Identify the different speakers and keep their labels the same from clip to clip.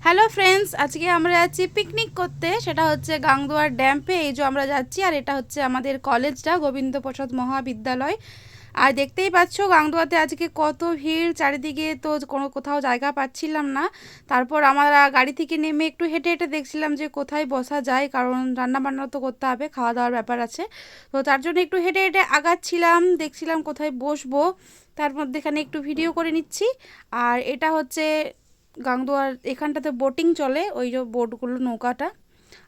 Speaker 1: Hello friends, আজকে আমরা যাচ্ছি পিকনিক করতে। সেটা হচ্ছে গাংদুয়ার ড্যাম্পে। এই যে আমরা যাচ্ছি, আর এটা হচ্ছে আমাদের কলেজটা, গোবিন্দ প্রসাদ মহাবিদ্যালয়। আর দেখতেই পাচ্ছ গাংদুয়াতে আজকে কত ভিড় চারিদিকে, তো কোথাও জায়গা পাচ্ছিলাম না। তারপর আমরা গাড়ি থেকে নেমে একটু হেঁটে হেঁটে দেখছিলাম যে কোথায় বসা যায়, কারণ রান্না বান্না তো করতে হবে, খাওয়া দাওয়ার ব্যাপার আছে। তো তার জন্য একটু হেঁটে হেঁটে আগাচ্ছিলাম, দেখছিলাম কোথায় বসবো। তার মধ্যে এখানে একটু ভিডিও করে নিচ্ছি। আর এটা হচ্ছে গাংদুয়ার, এখানটাতে বোটিং চলে, ওই যে বোটগুলো, নৌকাটা।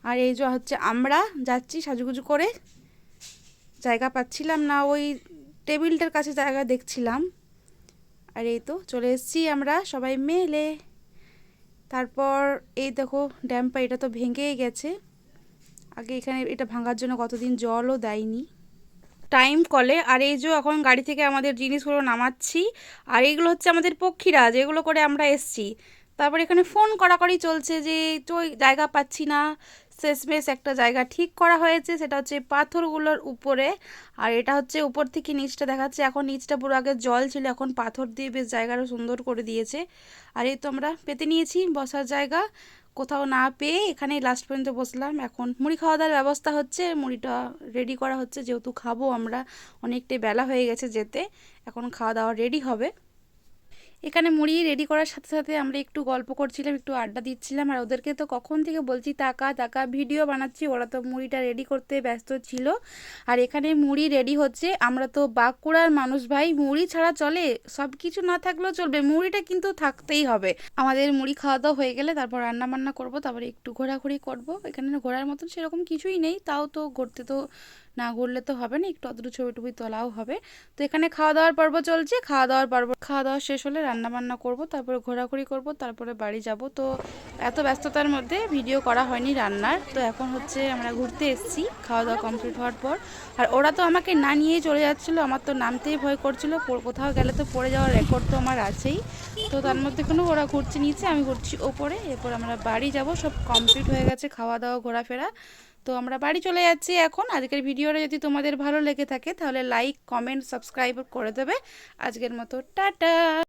Speaker 1: আর এই যে হচ্ছে আমরা যাচ্ছি সাজুগুজু করে, জায়গা পাচ্ছিলাম না, ওই টেবিলটার কাছে জায়গা দেখছিলাম। আর এই তো চলে এসেছি আমরা সবাই মেলে। তারপর এই দেখো ড্যামটা, এটা তো ভেঙেই গেছে। আগে এখানে এটা ভাঙার জন্য কতদিন জলও দেয়নি টাইম কলে। আর এই যে এখন গাড়ি থেকে আমাদের জিনিসগুলো নামাচ্ছি। আর এইগুলো হচ্ছে আমাদের পক্ষীরা, যেগুলো করে আমরা এসছি। তারপর এখানে ফোন করাকরি চলছে যে তো জায়গা পাচ্ছি না। শেষমেশ একটা জায়গা ঠিক করা হয়েছে, সেটা হচ্ছে পাথরগুলোর উপরে। আর এটা হচ্ছে উপর থেকে নিচটা দেখাচ্ছে, এখন নিচটা পুরো আগে জল ছিল, এখন পাথর দিয়ে বেশ জায়গাটা সুন্দর করে দিয়েছে। আর এই তো আমরা পেতে নিয়েছি বসার জায়গা। কোথাও না পেয়ে এখানেই লাস্ট পর্যন্ত বসলাম। এখন মুড়ি খাওয়া দাওয়ার ব্যবস্থা হচ্ছে, মুড়িটা রেডি করা হচ্ছে, যেহেতু খাবো আমরা, অনেকটাই বেলা হয়ে গেছে যেতে, এখন খাওয়া দাওয়া রেডি হবে। এখানে মুড়ি রেডি করার সাথে সাথে আমরা একটু গল্প করছিলাম, একটু আড্ডা দিচ্ছিলাম। আর ওদেরকে তো কখন থেকে বলছি টাকা টাকা, ভিডিও বানাচ্ছি, ওরা তো মুড়িটা রেডি করতে ব্যস্ত ছিল। আর এখানে মুড়ি রেডি হচ্ছে। আমরা তো বাঁকুড়ার মানুষ ভাই, মুড়ি ছাড়া চলে? সব কিছু না থাকলেও চলবে, মুড়িটা কিন্তু থাকতেই হবে। আমাদের মুড়ি খাওয়া দাওয়া হয়ে গেলে তারপর রান্না বান্না করবো, তারপরে একটু ঘোরাঘুরি করব। এখানে ঘোরার মতন সেরকম কিছুই নেই, তাও তো ঘুরতে তো না ঘুরলে তো হবে না, একটু অতটু ছবি টবি তোলাও হবে। তো এখানে খাওয়া দাওয়ার পর্ব চলছে, খাওয়া দাওয়া শেষ হলে রান্না বান্না করব, তারপরে ঘোরাঘুরি করব, তারপরে বাড়ি যাব। তো এত ব্যস্ততার মধ্যে ভিডিও করা হয়নি রান্নার। তো এখন হচ্ছে আমরা ঘুরতে এসেছি খাওয়া দাওয়া কমপ্লিট হওয়ার পর। আর ওরা তো আমাকে না নিয়েই চলে যাচ্ছিলো, আমার তো নামতেই ভয় করছিল, কোথাও গেলে তো পড়ে যাওয়ার রেকর্ড তো আমার আছেই। তো তার মধ্যে কোনো ওরা ঘুরছে নিচে, আমি ঘুরছি ওপরে। এরপর আমরা বাড়ি যাব, সব কমপ্লিট হয়ে গেছে খাওয়া দাওয়া ঘোরাফেরা। তো আমরা বাড়ি চলে যাচ্ছি এখন। আজকের ভিডিওটা যদি তোমাদের ভালো লেগে থাকে তাহলে লাইক, কমেন্ট, সাবস্ক্রাইব করে দেবে। আজকের মতো টাটা।